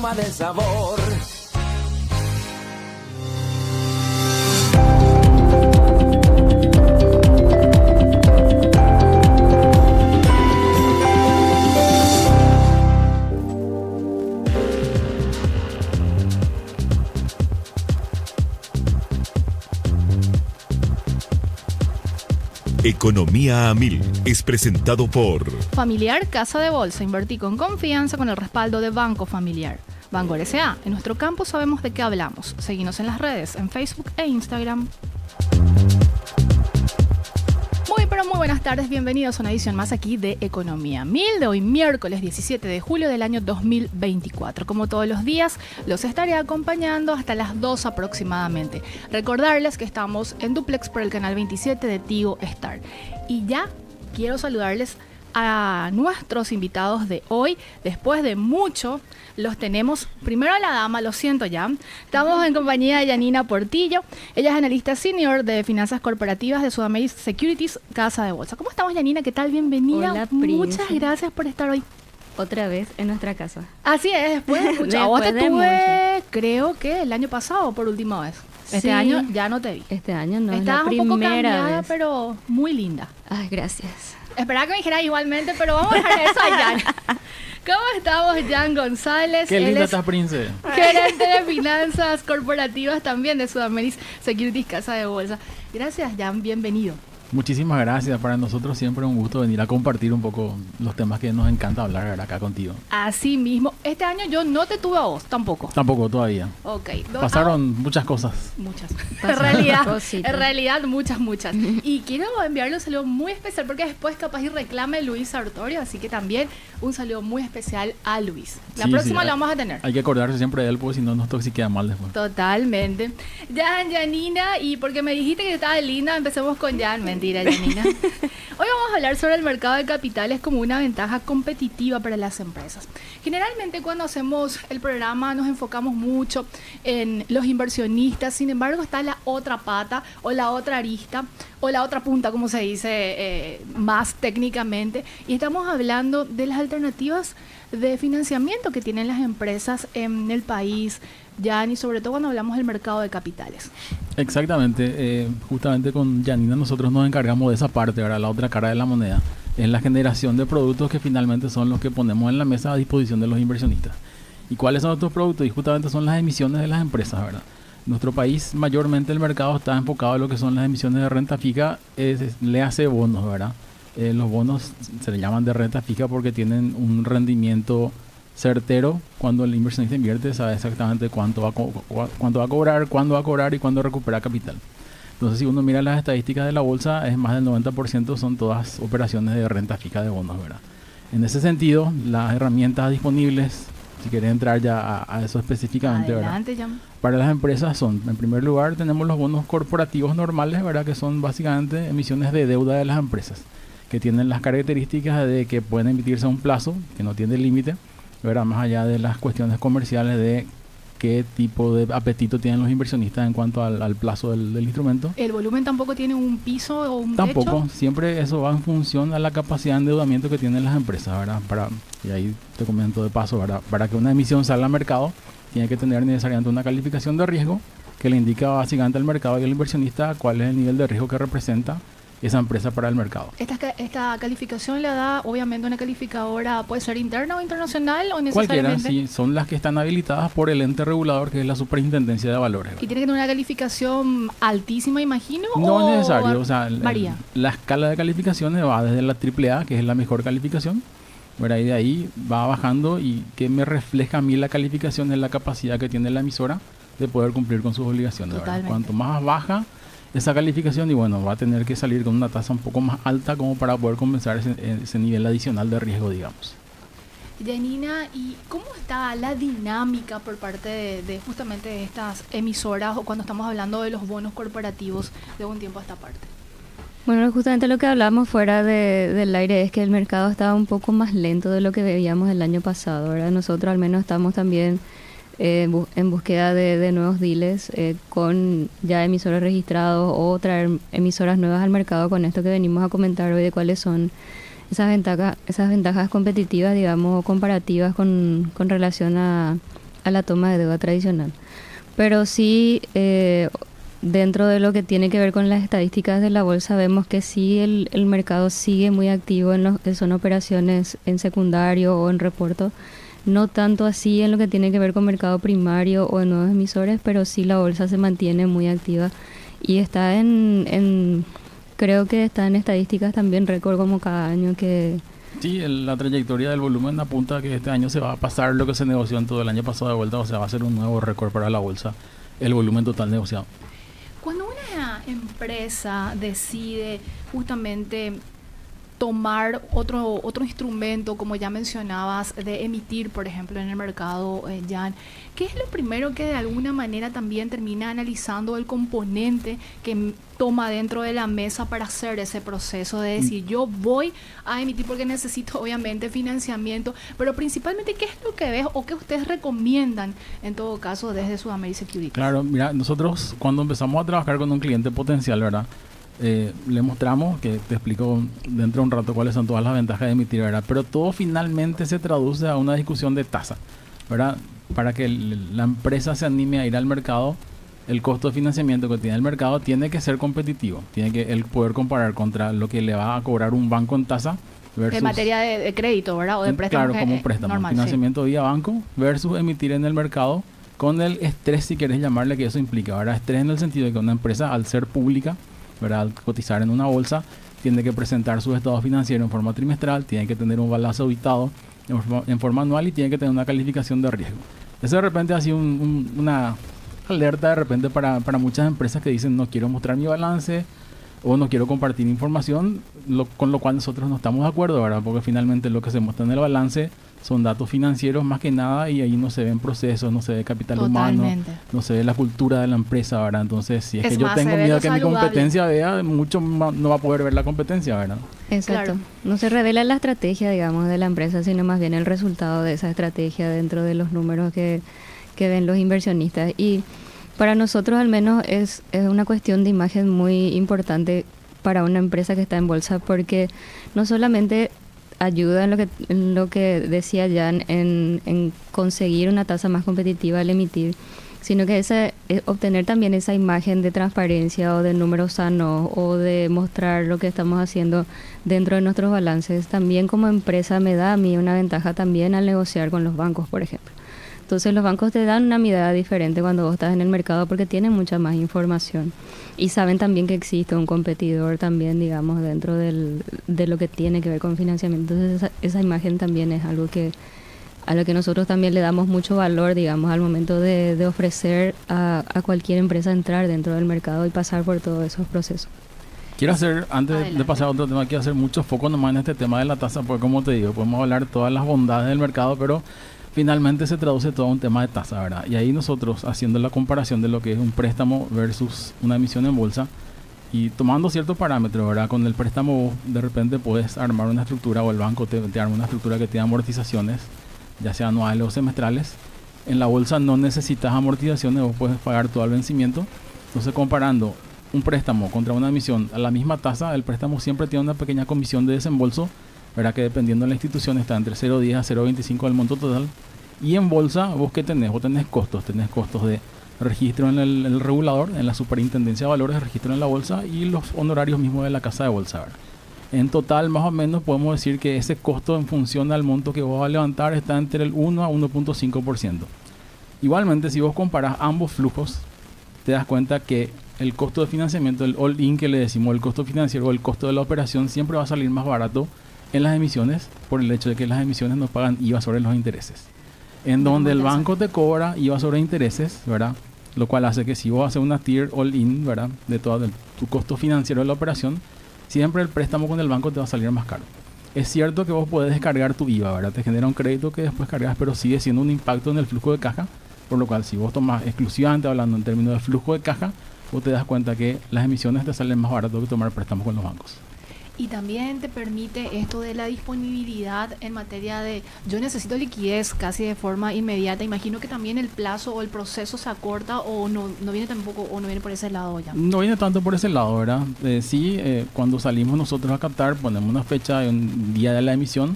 aroma de sabor. Economía a Mil es presentado por Familiar Casa de Bolsa. Invertí con confianza con el respaldo de Banco Familiar. Banco S.A. En nuestro campo sabemos de qué hablamos. Seguinos en las redes, en Facebook e Instagram. Muy buenas tardes, bienvenidos a una edición más aquí de Economía 1000 de hoy miércoles 17 de julio del año 2024. Como todos los días, los estaré acompañando hasta las 2 aproximadamente. Recordarles que estamos en duplex por el canal 27 de Tigo Star. Y ya quiero saludarles a nuestros invitados de hoy. Después de mucho, los tenemos primero a la dama, lo siento ya. Estamos en compañía de Yanina Portillo. Ella es analista senior de finanzas corporativas de Sudamerican Securities, Casa de Bolsa. ¿Cómo estamos, Yanina? ¿Qué tal? Bienvenida. Hola, Prince. Muchas gracias por estar hoy. Otra vez en nuestra casa. Así es, después de mucho. A vos te tuve, creo que el año pasado por última vez. Este año ya no te vi. Este año no, Estabas es la un poco primera cambiada, vez. pero muy linda. Ay, gracias. Esperaba que me dijera igualmente, pero vamos a dejar eso a Jan. ¿Cómo estamos, Jan González? Qué linda estás, Prince. Gerente de finanzas corporativas también de Sudamerican Securities, Casa de Bolsa. Gracias, Jan, bienvenido. Muchísimas gracias. Para nosotros siempre un gusto venir a compartir un poco los temas que nos encanta hablar acá contigo. Así mismo. Este año yo no te tuve a vos, tampoco. Tampoco todavía. Ok. Pasaron muchas cosas. Muchas. Cositas. En realidad, muchas. Y quiero enviarle un saludo muy especial porque después capaz y reclame Luis Sartorio, así que también un saludo muy especial a Luis. La próxima lo vamos a tener. Hay que acordarse siempre de él porque si no nos toxiquea mal después. Totalmente. Janina, y porque me dijiste que estaba linda, empecemos con Jan. Mentira, Janina. Hoy vamos a hablar sobre el mercado de capitales como una ventaja competitiva para las empresas. Generalmente cuando hacemos el programa nos enfocamos mucho en los inversionistas, sin embargo está la otra pata o la otra arista o la otra punta, como se dice más técnicamente, y estamos hablando de las alternativas de financiamiento que tienen las empresas en el país, Jan, y sobre todo cuando hablamos del mercado de capitales. Exactamente, justamente con Yanina nosotros nos encargamos de esa parte, ¿verdad? La otra cara de la moneda, es la generación de productos que finalmente son los que ponemos en la mesa a disposición de los inversionistas. ¿Y cuáles son estos productos? Y justamente son las emisiones de las empresas, ¿verdad? En nuestro país mayormente el mercado está enfocado en lo que son las emisiones de renta fija, le hace bonos, ¿verdad? Los bonos se le llaman de renta fija porque tienen un rendimiento certero. Cuando el inversionista invierte sabe exactamente cuánto va a cobrar, cuándo va a cobrar y cuándo recupera capital. Entonces si uno mira las estadísticas de la bolsa, es más del 90% son todas operaciones de renta fija de bonos, ¿verdad? En ese sentido, las herramientas disponibles, si quieres entrar ya a eso específicamente, Adelante, ¿verdad? Jan. Para las empresas son, en primer lugar, tenemos los bonos corporativos normales, ¿verdad? Que son básicamente emisiones de deuda de las empresas, que tienen las características de que pueden emitirse a un plazo, que no tiene límite, ¿verdad? Más allá de las cuestiones comerciales de qué tipo de apetito tienen los inversionistas en cuanto al plazo del instrumento. ¿El volumen tampoco tiene un piso o un Tampoco, techo? siempre eso va en función a la capacidad de endeudamiento que tienen las empresas, ¿verdad? Y ahí te comento de paso, ¿verdad? Para que una emisión salga al mercado, tiene que tener necesariamente una calificación de riesgo que le indica básicamente al mercado y al inversionista cuál es el nivel de riesgo que representa esa empresa para el mercado. Esta calificación la da obviamente una calificadora, puede ser interna o internacional o Cualquiera, necesariamente. sí, son las que están habilitadas por el ente regulador que es la Superintendencia de Valores. ¿Y tiene que tener una calificación altísima, imagino? No o es necesario, o sea, varía? La escala de calificaciones va desde la AAA, que es la mejor calificación, ¿verdad? Y de ahí va bajando y que me refleja a mí la calificación es la capacidad que tiene la emisora de poder cumplir con sus obligaciones, ¿verdad? Cuanto más baja esa calificación, y bueno, va a tener que salir con una tasa un poco más alta como para poder compensar ese nivel adicional de riesgo, digamos. Janina, ¿y cómo está la dinámica por parte de justamente de estas emisoras o cuando estamos hablando de los bonos corporativos de un tiempo a esta parte? Bueno, justamente lo que hablamos fuera del aire es que el mercado estaba un poco más lento de lo que veíamos el año pasado, ¿verdad? Nosotros al menos estamos también en búsqueda de nuevos deals con ya emisores registrados o traer emisoras nuevas al mercado con esto que venimos a comentar hoy de cuáles son esas ventajas competitivas, digamos, comparativas con relación a a la toma de deuda tradicional. Pero sí, dentro de lo que tiene que ver con las estadísticas de la bolsa, vemos que sí el mercado sigue muy activo en lo que son operaciones en secundario o en reporto. No tanto así en lo que tiene que ver con mercado primario o en nuevos emisores, pero sí la bolsa se mantiene muy activa y está creo que está en estadísticas también récord como cada año que... Sí, la trayectoria del volumen apunta a que este año se va a pasar lo que se negoció en todo el año pasado de vuelta, o sea, va a ser un nuevo récord para la bolsa, el volumen total negociado. Cuando una empresa decide justamente tomar otro instrumento, como ya mencionabas, de emitir, por ejemplo, en el mercado, Jan, ¿qué es lo primero que de alguna manera también termina analizando el componente que toma dentro de la mesa para hacer ese proceso de decir, yo voy a emitir porque necesito obviamente financiamiento, pero principalmente qué es lo que ves o qué ustedes recomiendan en todo caso desde Sudamérica Securities? Claro, mira, nosotros cuando empezamos a trabajar con un cliente potencial, ¿verdad? Le mostramos, que te explico dentro de un rato cuáles son todas las ventajas de emitir, ¿verdad? Pero todo finalmente se traduce a una discusión de tasa, ¿verdad? Para que la empresa se anime a ir al mercado, el costo de financiamiento que tiene el mercado tiene que ser competitivo, tiene que él poder comparar contra lo que le va a cobrar un banco en tasa versus, en materia de crédito, ¿verdad? O de préstamo. Claro, como préstamo, normal, financiamiento vía banco versus emitir en el mercado, con el estrés, si quieres llamarle, que eso implica, ¿verdad? Estrés en el sentido de que una empresa, al ser pública, ¿verdad?, al cotizar en una bolsa, tiene que presentar sus estados financieros en forma trimestral, tiene que tener un balance auditado en forma anual y tiene que tener una calificación de riesgo. Eso de repente ha sido una alerta de repente para muchas empresas que dicen no quiero mostrar mi balance o no quiero compartir información, con lo cual nosotros no estamos de acuerdo, ¿verdad? Porque finalmente lo que se muestra en el balance son datos financieros más que nada y ahí no se ven procesos, no se ve capital humano, no se ve la cultura de la empresa, ¿verdad? Entonces, si es que yo tengo miedo que mi competencia vea, mucho más no va a poder ver la competencia, ¿verdad? Exacto. Claro. No se revela la estrategia, digamos, de la empresa, sino más bien el resultado de esa estrategia dentro de los números que ven los inversionistas. Y para nosotros al menos es una cuestión de imagen muy importante para una empresa que está en bolsa, porque no solamente ayuda en lo que decía Jan en conseguir una tasa más competitiva al emitir, sino que obtener también esa imagen de transparencia o de números sanos o de mostrar lo que estamos haciendo dentro de nuestros balances. También como empresa me da a mí una ventaja también al negociar con los bancos, por ejemplo. Entonces los bancos te dan una mirada diferente cuando vos estás en el mercado porque tienen mucha más información y saben también que existe un competidor también, digamos, dentro de lo que tiene que ver con financiamiento. Entonces esa imagen también es algo a lo que nosotros también le damos mucho valor, digamos, al momento de ofrecer a cualquier empresa entrar dentro del mercado y pasar por todos esos procesos. Quiero hacer, antes de pasar a otro tema, quiero hacer mucho foco nomás en este tema de la tasa, porque como te digo, podemos hablar todas las bondades del mercado, pero finalmente se traduce todo a un tema de tasa, ¿verdad? Y ahí nosotros, haciendo la comparación de lo que es un préstamo versus una emisión en bolsa, y tomando ciertos parámetros, ¿verdad? Con el préstamo de repente puedes armar una estructura, o el banco te arma una estructura que tiene amortizaciones, ya sea anuales o semestrales. En la bolsa no necesitas amortizaciones, vos puedes pagar todo al vencimiento. Entonces, comparando un préstamo contra una emisión a la misma tasa, el préstamo siempre tiene una pequeña comisión de desembolso, ¿verdad? Que dependiendo de la institución está entre 0,10 a 0,25 del monto total. Y en bolsa, ¿vos qué tenés? Vos tenés costos de registro en el regulador, en la superintendencia de valores, registro en la bolsa y los honorarios mismos de la casa de bolsa, ¿verdad? En total, más o menos, podemos decir que ese costo en función al monto que vos vas a levantar está entre el 1 a 1.5%. Igualmente, si vos comparás ambos flujos, te das cuenta que el costo de financiamiento, el all-in que le decimos, el costo financiero o el costo de la operación, siempre va a salir más barato en las emisiones por el hecho de que las emisiones no pagan IVA sobre los intereses. En donde el banco te cobra IVA sobre intereses, ¿verdad? Lo cual hace que si vos haces una tier all-in, ¿verdad? De todo tu costo financiero de la operación, siempre el préstamo con el banco te va a salir más caro. Es cierto que vos podés descargar tu IVA, ¿verdad? Te genera un crédito que después cargas, pero sigue siendo un impacto en el flujo de caja, por lo cual si vos tomás exclusivamente hablando en términos de flujo de caja, vos te das cuenta que las emisiones te salen más barato que tomar préstamos con los bancos. Y también te permite esto de la disponibilidad en materia de yo necesito liquidez casi de forma inmediata. Imagino que también el plazo o el proceso se acorta o no viene tampoco, o no viene por ese lado ya. No viene tanto por ese lado, ¿verdad? Sí, cuando salimos nosotros a captar, ponemos una fecha y un día de la emisión,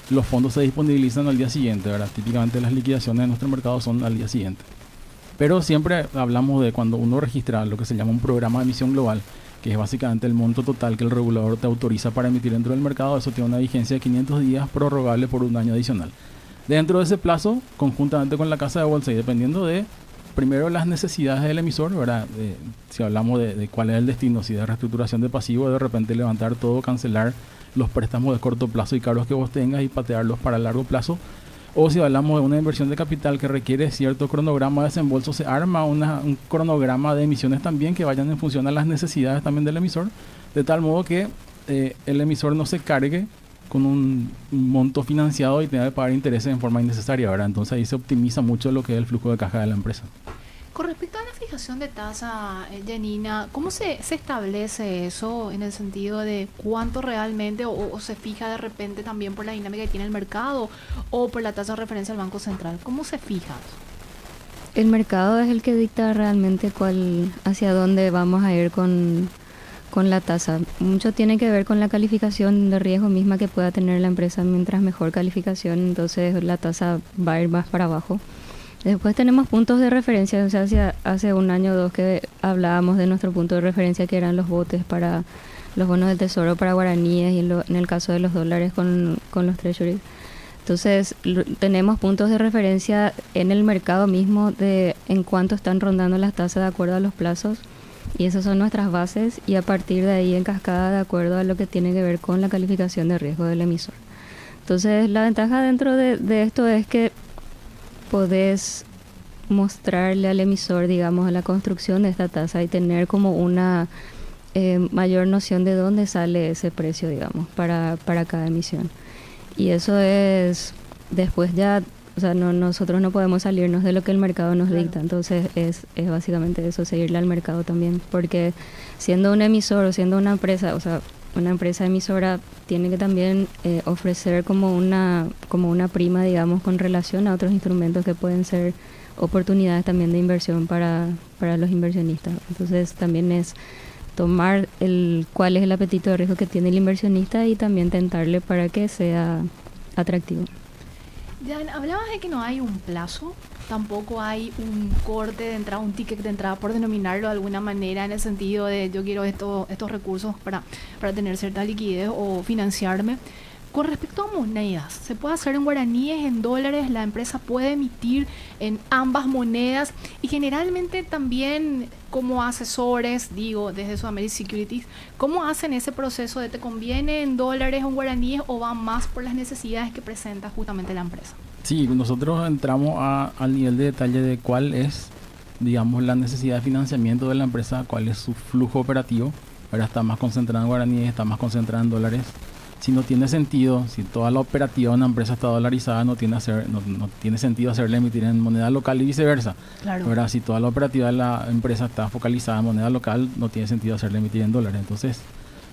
los fondos se disponibilizan al día siguiente, ¿verdad? Típicamente las liquidaciones de nuestro mercado son al día siguiente. Pero siempre hablamos de cuando uno registra lo que se llama un programa de emisión global, que es básicamente el monto total que el regulador te autoriza para emitir dentro del mercado. Eso tiene una vigencia de 500 días prorrogable por un año adicional. Dentro de ese plazo, conjuntamente con la casa de bolsa y dependiendo de, primero, las necesidades del emisor, ¿verdad? Si hablamos de cuál es el destino, si de reestructuración de pasivo, de repente levantar todo, cancelar los préstamos de corto plazo y caros que vos tengas y patearlos para largo plazo. O si hablamos de una inversión de capital que requiere cierto cronograma de desembolso, se arma un cronograma de emisiones también que vayan en función a las necesidades también del emisor, de tal modo que el emisor no se cargue con un monto financiado y tenga que pagar intereses en forma innecesaria, ¿verdad? Entonces ahí se optimiza mucho lo que es el flujo de caja de la empresa. Con respecto a la fijación de tasa, Janina, ¿cómo se establece eso en el sentido de cuánto realmente o se fija de repente también por la dinámica que tiene el mercado o por la tasa de referencia del Banco Central? ¿Cómo se fija? El mercado es el que dicta realmente hacia dónde vamos a ir con la tasa. Mucho tiene que ver con la calificación de riesgo misma que pueda tener la empresa. Mientras mejor calificación, entonces la tasa va a ir más para abajo. Después tenemos puntos de referencia, o sea, hace un año o dos que hablábamos de nuestro punto de referencia, que eran los botes para los bonos del tesoro para guaraníes y en el caso de los dólares con los treasuries. Entonces tenemos puntos de referencia en el mercado mismo de en cuánto están rondando las tasas de acuerdo a los plazos, y esas son nuestras bases, y a partir de ahí en cascada de acuerdo a lo que tiene que ver con la calificación de riesgo del emisor. Entonces la ventaja dentro de esto es que podés mostrarle al emisor, digamos, la construcción de esta tasa y tener como una mayor noción de dónde sale ese precio, digamos, para cada emisión. Y eso es, después ya, o sea, nosotros no podemos salirnos de lo que el mercado nos dicta. Entonces es básicamente eso, seguirle al mercado también, porque siendo un emisor o siendo una empresa, o sea, una empresa emisora tiene que también ofrecer como una prima, digamos, con relación a otros instrumentos que pueden ser oportunidades también de inversión para los inversionistas. Entonces también es tomar cuál es el apetito de riesgo que tiene el inversionista y también tentarle para que sea atractivo. Jan, hablabas de que no hay un plazo, tampoco hay un corte de entrada, un ticket de entrada, por denominarlo de alguna manera, en el sentido de yo quiero estos recursos para tener cierta liquidez o financiarme. Con respecto a monedas, ¿se puede hacer en guaraníes, en dólares? ¿La empresa puede emitir en ambas monedas? Y generalmente también como asesores, digo, desde Sudamérica Securities, ¿cómo hacen ese proceso de te conviene en dólares o en guaraníes o va más por las necesidades que presenta justamente la empresa? Sí, nosotros entramos al nivel de detalle de cuál es, digamos, la necesidad de financiamiento de la empresa, cuál es su flujo operativo. Ahora está más concentrada en guaraníes, está más concentrada en dólares. Si no tiene sentido, si toda la operativa de una empresa está dolarizada, no tiene sentido hacerle emitir en moneda local y viceversa. Claro. Ahora, si toda la operativa de la empresa está focalizada en moneda local, no tiene sentido hacerle emitir en dólares. Entonces,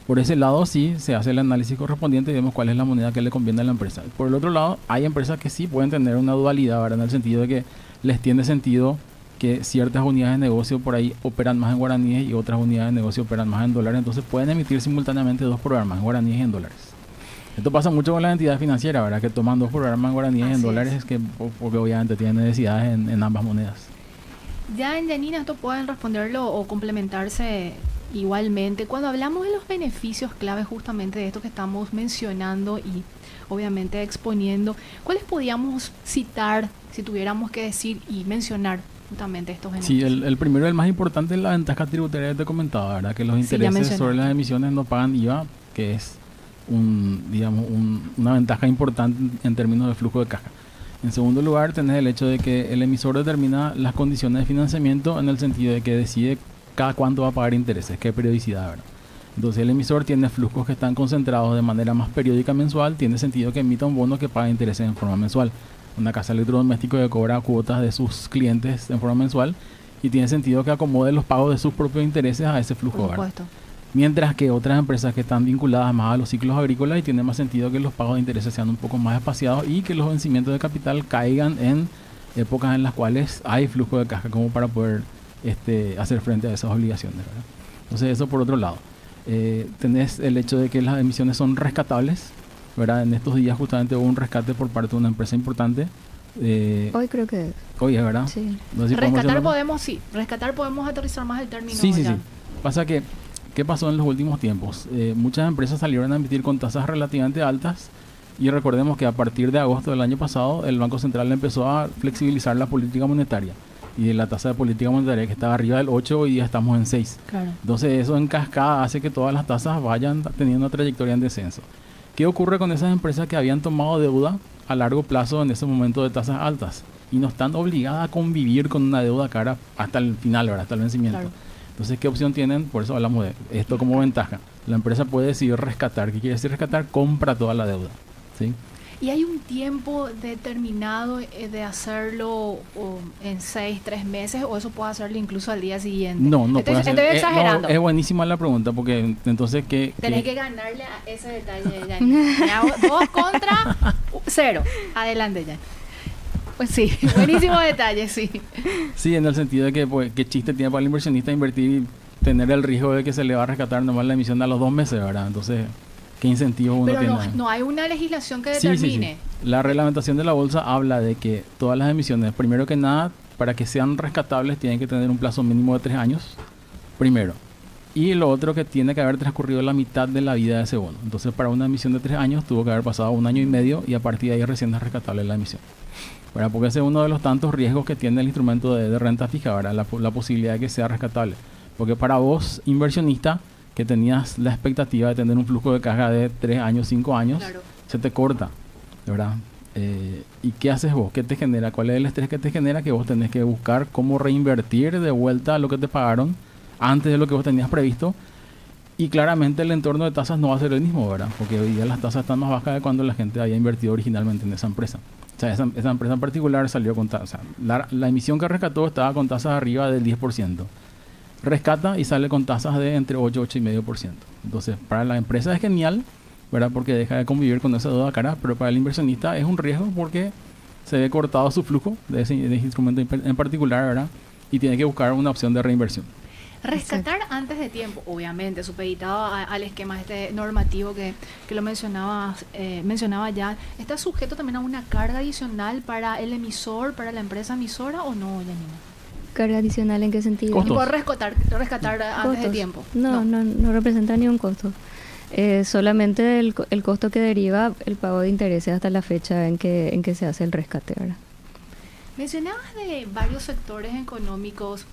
por ese lado sí se hace el análisis correspondiente y vemos cuál es la moneda que le conviene a la empresa. Por el otro lado, hay empresas que sí pueden tener una dualidad, ¿verdad? En el sentido de que les tiene sentido que ciertas unidades de negocio por ahí operan más en guaraníes y otras unidades de negocio operan más en dólares. Entonces pueden emitir simultáneamente dos programas, en guaraníes y en dólares. Esto pasa mucho con las entidades financieras, ¿verdad? Que toman dos programas en guaraníes y en dólares, porque obviamente tienen necesidades en ambas monedas. Ya en Janina esto pueden responderlo o complementarse igualmente. Cuando hablamos de los beneficios claves justamente de esto que estamos mencionando y obviamente exponiendo, ¿cuáles podríamos citar si tuviéramos que decir y mencionar justamente estos beneficios? Sí, el primero y el más importante es la ventaja tributaria que te comentaba, ¿verdad? Que los intereses sobre las emisiones no pagan IVA, que es una ventaja importante en términos de flujo de caja. En segundo lugar, tenés el hecho de que el emisor determina las condiciones de financiamiento en el sentido de que decide cada cuánto va a pagar intereses, qué periodicidad, ¿verdad? Entonces el emisor tiene flujos que están concentrados de manera más periódica mensual, tiene sentido que emita un bono que paga intereses en forma mensual. Una casa electrodoméstico que cobra cuotas de sus clientes en forma mensual y tiene sentido que acomode los pagos de sus propios intereses a ese flujo, ¿verdad? Mientras que otras empresas que están vinculadas más a los ciclos agrícolas y tiene más sentido que los pagos de intereses sean un poco más espaciados y que los vencimientos de capital caigan en épocas en las cuales hay flujo de caja como para poder hacer frente a esas obligaciones, ¿verdad? Entonces eso por otro lado. Tenés el hecho de que las emisiones son rescatables, ¿verdad? En estos días justamente hubo un rescate por parte de una empresa importante. Hoy creo que es. Hoy es, ¿verdad? Sí. No sé si rescatar podemos aterrizar más el término. Sí. ya. Pasa que, ¿qué pasó en los últimos tiempos? Muchas empresas salieron a emitir con tasas relativamente altas y recordemos que a partir de agosto del año pasado el Banco Central empezó a flexibilizar la política monetaria y la tasa de política monetaria que estaba arriba del 8, hoy día estamos en 6. Claro. Entonces eso en cascada hace que todas las tasas vayan teniendo una trayectoria en descenso. ¿Qué ocurre con esas empresas que habían tomado deuda a largo plazo en ese momento de tasas altas y no están obligadas a convivir con una deuda cara hasta el final, ¿verdad? Hasta el vencimiento? Claro. Entonces, ¿qué opción tienen? Por eso hablamos de esto como ventaja. La empresa puede decidir rescatar. ¿Qué quiere decir rescatar? Compra toda la deuda, ¿sí? ¿Y hay un tiempo determinado de hacerlo en 3 meses o eso puede hacerlo incluso al día siguiente? No puede hacer. Estoy exagerando. Es buenísima la pregunta porque entonces Tenés que ganarle a ese detalle, ya. 2 contra 0. Adelante, ya. Pues sí, buenísimo detalle, sí. Sí, en el sentido de que pues, qué chiste tiene para el inversionista invertir y tener el riesgo de que se le va a rescatar nomás la emisión a los 2 meses, ¿verdad? Entonces, ¿qué incentivos uno tiene? Pero no hay una legislación que determine. Sí. La reglamentación de la bolsa habla de que todas las emisiones, primero que nada, para que sean rescatables, tienen que tener un plazo mínimo de 3 años, primero. Y lo otro que tiene que haber transcurrido la mitad de la vida de ese bono. Entonces, para una emisión de 3 años, tuvo que haber pasado 1 año y medio y a partir de ahí recién es rescatable la emisión. ¿Verdad? Porque ese es uno de los tantos riesgos que tiene el instrumento de renta fija, ¿verdad? La posibilidad de que sea rescatable. Porque para vos, inversionista, que tenías la expectativa de tener un flujo de caja de 3 años, 5 años, claro, se te corta, ¿verdad? ¿Y qué haces vos? ¿Qué te genera? ¿Cuál es el estrés que te genera? Que vos tenés que buscar cómo reinvertir de vuelta lo que te pagaron antes de lo que vos tenías previsto. Y claramente el entorno de tasas no va a ser el mismo, ¿verdad? Porque hoy día las tasas están más bajas de cuando la gente había invertido originalmente en esa empresa. O sea, esa empresa en particular salió con tasas. La emisión que rescató estaba con tasas arriba del 10%. Rescata y sale con tasas de entre 8 y 8,5%. Entonces, para la empresa es genial, ¿verdad? Porque deja de convivir con esa deuda cara, pero para el inversionista es un riesgo porque se ve cortado su flujo de ese instrumento en particular, ¿verdad? Y tiene que buscar una opción de reinversión. Rescatar antes de tiempo, obviamente, supeditado al esquema normativo que lo mencionaba ya, ¿está sujeto también a una carga adicional para el emisor, para la empresa emisora o no, Janina? ¿Carga adicional en qué sentido? ¿Y por rescatar antes de tiempo? No representa ni un costo. Solamente el costo que deriva el pago de intereses hasta la fecha en que se hace el rescate, ¿verdad? Mencionabas de varios sectores económicos,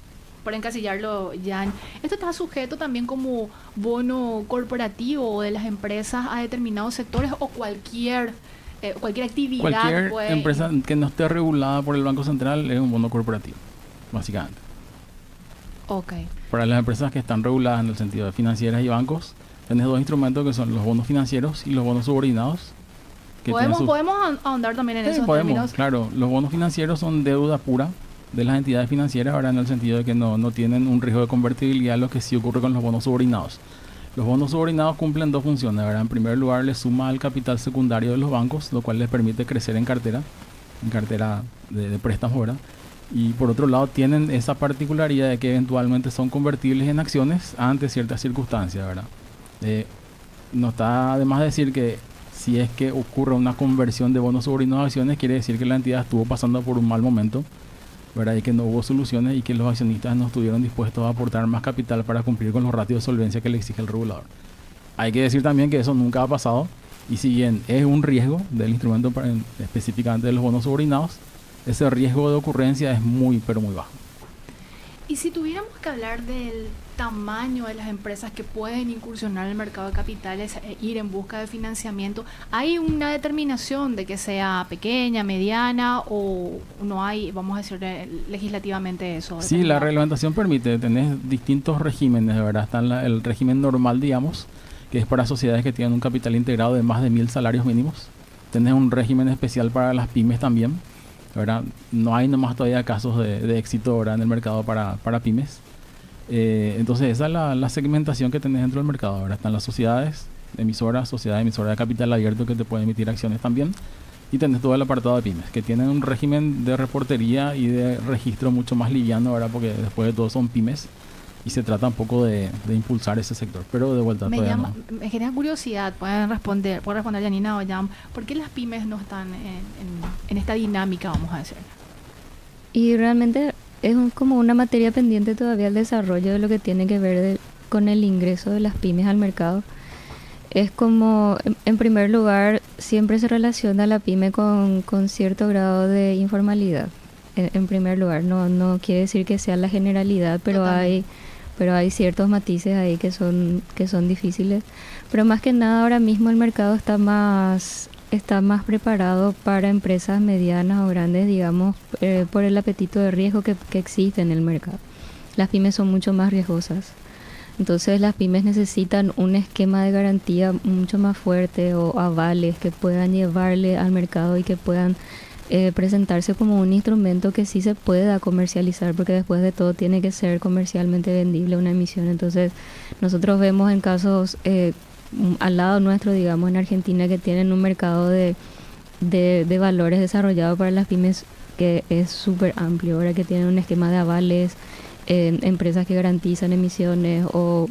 por encasillarlo, Jan. ¿Esto está sujeto también como bono corporativo de las empresas a determinados sectores o cualquier actividad? Cualquier empresa que no esté regulada por el Banco Central es un bono corporativo, básicamente. Ok. Para las empresas que están reguladas en el sentido de financieras y bancos, tenés 2 instrumentos que son los bonos financieros y los bonos subordinados. ¿Podemos ahondar también en esos términos? Claro, los bonos financieros son deuda pura de las entidades financieras, ahora en el sentido de que no tienen un riesgo de convertibilidad, lo que sí ocurre con los bonos subordinados. Los bonos subordinados cumplen 2 funciones, ¿verdad? En primer lugar, les suma al capital secundario de los bancos, lo cual les permite crecer en cartera de préstamos, ¿verdad? Y por otro lado, tienen esa particularidad de que eventualmente son convertibles en acciones ante ciertas circunstancias, ¿verdad? No está de más decir que si es que ocurre una conversión de bonos subordinados a acciones, quiere decir que la entidad estuvo pasando por un mal momento, ¿verdad? Y que no hubo soluciones y que los accionistas no estuvieron dispuestos a aportar más capital para cumplir con los ratios de solvencia que le exige el regulador. Hay que decir también que eso nunca ha pasado y si bien es un riesgo del instrumento específicamente de los bonos subordinados, ese riesgo de ocurrencia es muy, pero muy bajo. Y si tuviéramos que hablar del tamaño de las empresas que pueden incursionar en el mercado de capitales e ir en busca de financiamiento, ¿hay una determinación de que sea pequeña, mediana o no hay, vamos a decir, legislativamente eso? Sí, la reglamentación permite, tenés distintos regímenes, de verdad. Está el régimen normal, digamos, que es para sociedades que tienen un capital integrado de más de 1.000 salarios mínimos. Tenés un régimen especial para las pymes también, ¿verdad? No hay nomás todavía casos de éxito, ¿verdad?, en el mercado para pymes. Entonces esa es la segmentación que tenés dentro del mercado, ¿verdad? Están las sociedades emisoras, sociedades emisoras de capital abierto que te pueden emitir acciones también, y tenés todo el apartado de pymes que tienen un régimen de reportería y de registro mucho más liviano, ¿verdad? Porque después de todo son pymes, y se trata un poco de impulsar ese sector. Pero de vuelta todavía no. Me genera curiosidad, puede responder Janina o Jan, ¿por qué las pymes no están en esta dinámica, vamos a decir? Y realmente es como una materia pendiente todavía el desarrollo de lo que tiene que ver con el ingreso de las pymes al mercado. Es como, en primer lugar, siempre se relaciona la pyme con cierto grado de informalidad. En primer lugar, no quiere decir que sea la generalidad, pero hay ciertos matices ahí que son difíciles. Pero más que nada, ahora mismo el mercado está más preparado para empresas medianas o grandes, digamos, por el apetito de riesgo que existe en el mercado. Las pymes son mucho más riesgosas. Entonces las pymes necesitan un esquema de garantía mucho más fuerte o avales que puedan llevarle al mercado y que puedan presentarse como un instrumento que sí se pueda comercializar, porque después de todo tiene que ser comercialmente vendible una emisión. Entonces nosotros vemos en casos al lado nuestro, digamos, en Argentina, que tienen un mercado de valores desarrollado para las pymes que es súper amplio, ahora que tienen un esquema de avales, empresas que garantizan emisiones o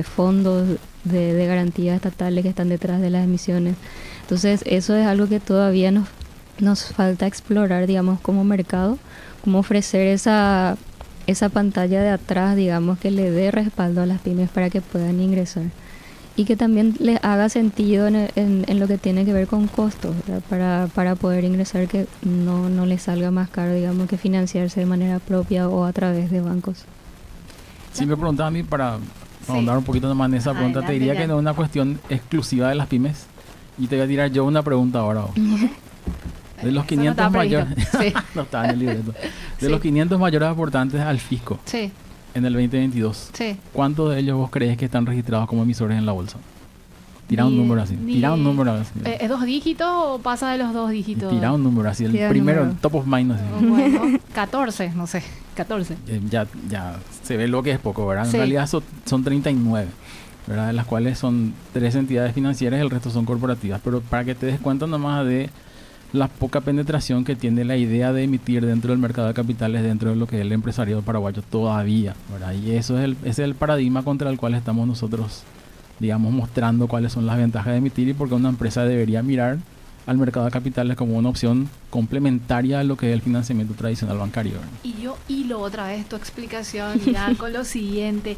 fondos de garantía estatales que están detrás de las emisiones. Entonces eso es algo que todavía nos falta explorar, digamos, como mercado, como ofrecer esa pantalla de atrás, digamos, que le dé respaldo a las pymes para que puedan ingresar y que también les haga sentido en lo que tiene que ver con costos, ¿verdad? Para poder ingresar, que no les salga más caro, digamos, que financiarse de manera propia o a través de bancos. Si me preguntas a mí, para ahondar un poquito más en esa pregunta, te diría que no es una cuestión exclusiva de las pymes, y te voy a tirar yo una pregunta ahora. De los 500 mayores, sí. No está en el libreto. De los 500 mayores aportantes al fisco, sí, en el 2022, sí, ¿cuántos de ellos vos crees que están registrados como emisores en la bolsa? Tira un número así. Tira un número así. ¿Es 2 dígitos o pasa de los 2 dígitos? Tira un número así. El primero, el top of mind. Así. Bueno, 14, no sé. 14. Ya se ve lo que es poco, ¿verdad? Sí. En realidad son 39, ¿verdad? De las cuales son 3 entidades financieras, el resto son corporativas. Pero para que te des cuenta nomás de la poca penetración que tiene la idea de emitir dentro del mercado de capitales, dentro de lo que es el empresariado paraguayo todavía, ¿verdad? Y eso ese es el paradigma contra el cual estamos nosotros, digamos, mostrando cuáles son las ventajas de emitir y por qué una empresa debería mirar al mercado de capitales como una opción complementaria a lo que es el financiamiento tradicional bancario, ¿verdad? Y yo hilo otra vez tu explicación ya con lo siguiente.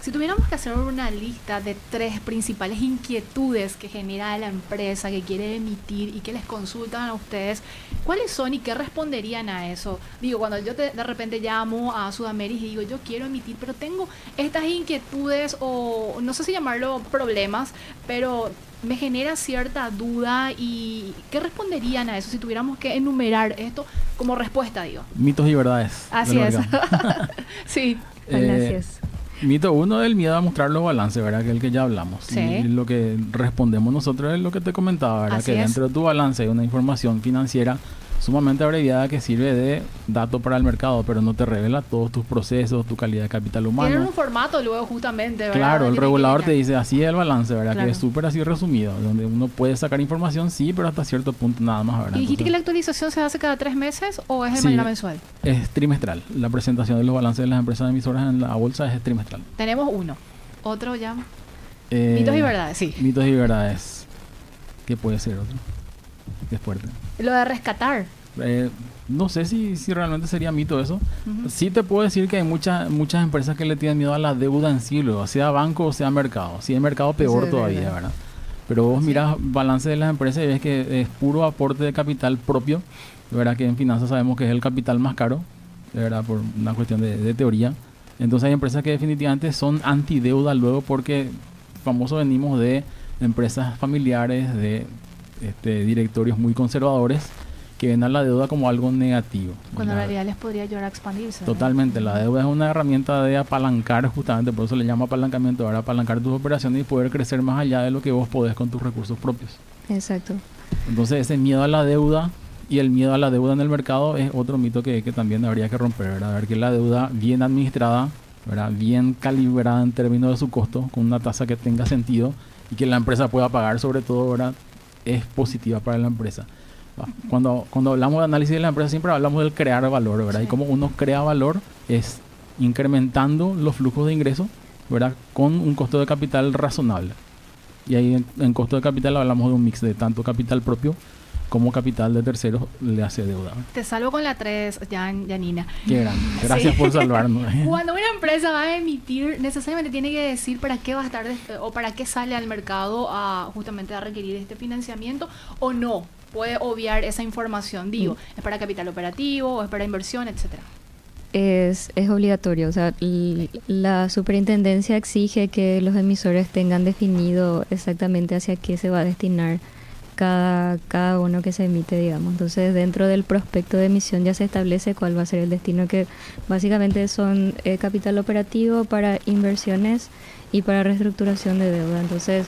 Si tuviéramos que hacer una lista de 3 principales inquietudes que genera la empresa que quiere emitir y que les consultan a ustedes, ¿cuáles son y qué responderían a eso? Digo, cuando yo de repente llamo a Sudamérica y digo, yo quiero emitir, pero tengo estas inquietudes o no sé si llamarlo problemas, pero me genera cierta duda, y ¿qué responderían a eso si tuviéramos que enumerar esto como respuesta, digo? Mitos y verdades. Así es. Sí. Gracias. Mito 1 es el miedo a mostrar los balances, ¿verdad? Que es el que ya hablamos. Sí. Y lo que respondemos nosotros es lo que te comentaba, ¿verdad? Así que es. dentro de tu balance hay una información financiera sumamente abreviada que sirve de dato para el mercado, pero no te revela todos tus procesos, tu calidad de capital humano. Tienen un formato luego justamente, ¿verdad? Claro, el Tienen regulador que te dice así es el balance, ¿verdad? Claro. Que es súper así resumido, donde uno puede sacar información, sí, pero hasta cierto punto nada más, ¿verdad? ¿Y dijiste Entonces, que la actualización se hace cada 3 meses o es de Sí. manera mensual? es trimestral. La presentación de los balances de las empresas emisoras en la bolsa es trimestral. Tenemos uno. Otro ya. Eh, Mitos y verdades, sí. Mitos y verdades. ¿Qué puede ser otro? Qué fuerte. Lo de rescatar. No sé si realmente sería mito eso. Ujú. Sí te puedo decir que hay muchas empresas que le tienen miedo a la deuda en sí, luego, sea banco o sea mercado. Si es mercado, peor Sí, todavía, verdad. ¿verdad? Pero vos Sí. mirás balance de las empresas y ves que es puro aporte de capital propio, ¿verdad? Que en finanzas sabemos que es el capital más caro, ¿verdad? Por una cuestión de teoría. Entonces hay empresas que definitivamente son antideuda luego, porque famoso venimos de empresas familiares, de directorios muy conservadores que ven a la deuda como algo negativo. Cuando en La- realidad les podría ayudar a expandirse. ¿no? Totalmente, la deuda es una herramienta de apalancar, justamente por eso le llama apalancamiento, ahora apalancar tus operaciones y poder crecer más allá de lo que vos podés con tus recursos propios. Exacto. Entonces ese miedo a la deuda y el miedo a la deuda en el mercado es otro mito que también habría que romper, ¿verdad? Ver que la deuda bien administrada, ¿verdad? Bien calibrada en términos de su costo, con una tasa que tenga sentido y que la empresa pueda pagar, sobre todo, ¿verdad? Es positiva para la empresa. Cuando hablamos de análisis de la empresa siempre hablamos del crear valor, ¿verdad? Sí. Y como uno crea valor es incrementando los flujos de ingresos, ¿verdad? Con un costo de capital razonable. Y ahí en costo de capital hablamos de un mix de tanto capital propio como capital de terceros le hace deuda. Te salvo con la 3, Janina. Qué grande. Gracias por salvarnos. Cuando una empresa va a emitir, necesariamente tiene que decir para qué va a estar o para qué sale al mercado justamente a requerir este financiamiento, o no. Puede obviar esa información, digo, es para capital operativo, o es para inversión, etcétera. Es obligatorio, o sea, la superintendencia exige que los emisores tengan definido exactamente hacia qué se va a destinar cada uno que se emite, digamos. Entonces, dentro del prospecto de emisión ya se establece cuál va a ser el destino, que básicamente son capital operativo para inversiones y para reestructuración de deuda. Entonces,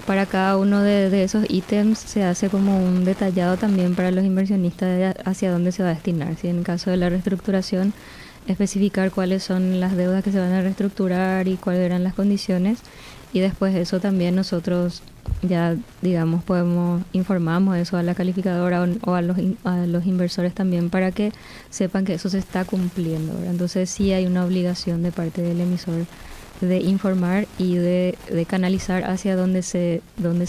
para cada uno de esos ítems se hace como un detallado también para los inversionistas hacia dónde se va a destinar. Si en el caso de la reestructuración, especificar cuáles son las deudas que se van a reestructurar y cuáles eran las condiciones. Y después de eso también nosotros ya, digamos, informamos eso a la calificadora o a los inversores también para que sepan que eso se está cumpliendo, ¿verdad? Entonces sí hay una obligación de parte del emisor de informar y de canalizar hacia dónde se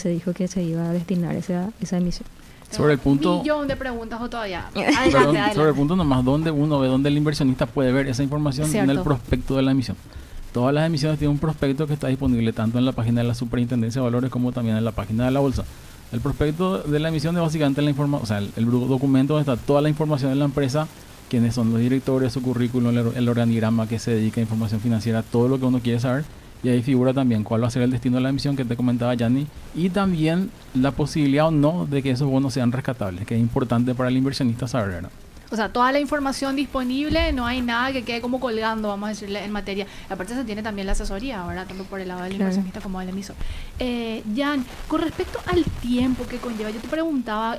dijo que se iba a destinar esa emisión. Sobre el punto, un millón de preguntas o todavía. Adelante. Sobre el punto nomás, donde uno ve, donde el inversionista puede ver esa información en el prospecto de la emisión. Todas las emisiones tienen un prospecto que está disponible tanto en la página de la Superintendencia de Valores como también en la página de la bolsa. El prospecto de la emisión es básicamente la información, o sea, el documento donde está toda la información de la empresa, quiénes son los directores, su currículum, el organigrama que se dedica a información financiera, todo lo que uno quiere saber. Y ahí figura también cuál va a ser el destino de la emisión que te comentaba Yanni, y también la posibilidad o no de que esos bonos sean rescatables, que es importante para el inversionista saber, ¿verdad? O sea, toda la información disponible, no hay nada que quede como colgando, vamos a decirle, en materia. Aparte se tiene también la asesoría, ¿verdad? Tanto por el lado del inversionista como del emisor. Jan, con respecto al tiempo que conlleva, yo te preguntaba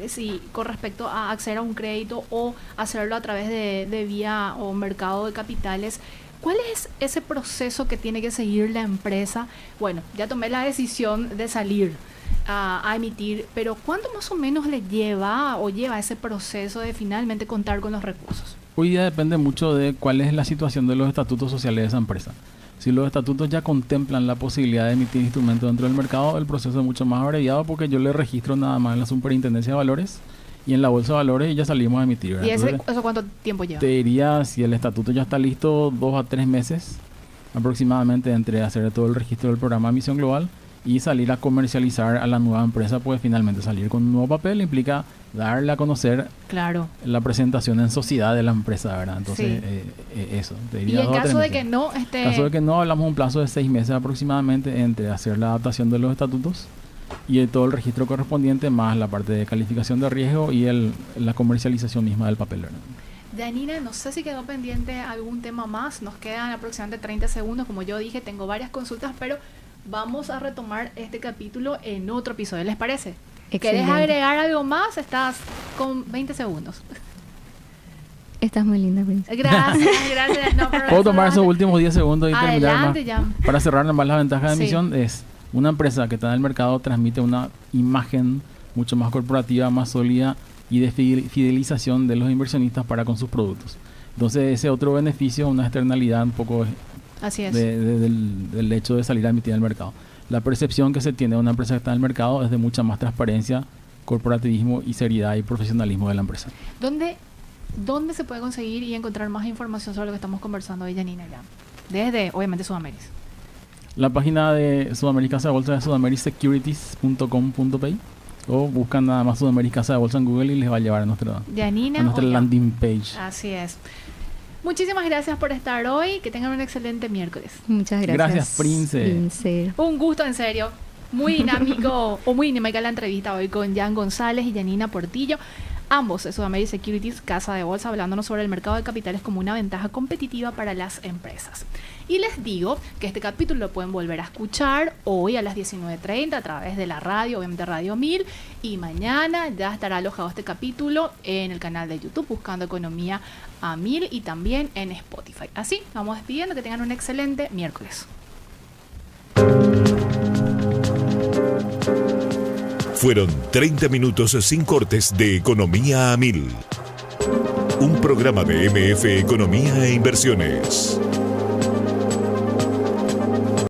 si con respecto a acceder a un crédito o hacerlo a través de vía o mercado de capitales, ¿cuál es ese proceso que tiene que seguir la empresa? Bueno, ya tomé la decisión de salir a emitir, pero ¿cuánto más o menos le lleva ese proceso de finalmente contar con los recursos? Hoy día depende mucho de cuál es la situación de los estatutos sociales de esa empresa. Si los estatutos ya contemplan la posibilidad de emitir instrumentos dentro del mercado, el proceso es mucho más abreviado porque yo le registro nada más en la Superintendencia de Valores y en la Bolsa de Valores y ya salimos a emitir, ¿verdad? ¿Y eso cuánto tiempo lleva? Te diría, si el estatuto ya está listo, 2 a 3 meses aproximadamente entre hacer todo el registro del programa de emisión global y salir a comercializar a la nueva empresa, pues finalmente salir con un nuevo papel implica darle a conocer la presentación en sociedad de la empresa, ¿verdad? Entonces, eso. Te diría, y en caso de que no En caso de que no, hablamos de un plazo de 6 meses aproximadamente entre hacer la adaptación de los estatutos y todo el registro correspondiente, más la parte de calificación de riesgo y la comercialización misma del papel, ¿verdad? Janina, no sé si quedó pendiente algún tema más. Nos quedan aproximadamente 30 segundos. Como yo dije, tengo varias consultas, pero vamos a retomar este capítulo en otro episodio. ¿Les parece? Excelente. ¿Querés agregar algo más? Estás con 20 segundos. Estás muy linda, Princesa. Gracias. No, ¿Puedo tomar esos últimos 10 segundos y terminar? Jan. Para cerrar nomás las ventajas de emisión, es una empresa que está en el mercado, transmite una imagen mucho más corporativa, más sólida y de fidelización de los inversionistas para con sus productos. Entonces, ese otro beneficio, una externalidad un poco Así es. del hecho de salir a emitir en el mercado. La percepción que se tiene de una empresa que está en el mercado es de mucha más transparencia, corporativismo y seriedad y profesionalismo de la empresa. ¿Dónde se puede conseguir y encontrar más información sobre lo que estamos conversando hoy, Janina? Desde, obviamente, Sudamérica. La página de Sudamérica Casa de Bolsa es sudamericasecurities.com.py o buscan nada más Sudamérica Casa de Bolsa en Google y les va a llevar a nuestra landing page. Así es. Muchísimas gracias por estar hoy. Que tengan un excelente miércoles. Muchas gracias. Gracias, Prince. Un gusto, en serio. Muy dinámico o muy dinámica la entrevista hoy con Jan González y Janina Portillo. Ambos de Sudamérica Securities, Casa de Bolsa, hablándonos sobre el mercado de capitales como una ventaja competitiva para las empresas. Y les digo que este capítulo lo pueden volver a escuchar hoy a las 19:30 a través de la radio, obviamente Radio 1000, y mañana ya estará alojado este capítulo en el canal de YouTube buscando Economía a 1000 y también en Spotify. Así, vamos despidiendo, que tengan un excelente miércoles. Fueron 30 minutos sin cortes de Economía a 1000. Un programa de MF Economía e Inversiones.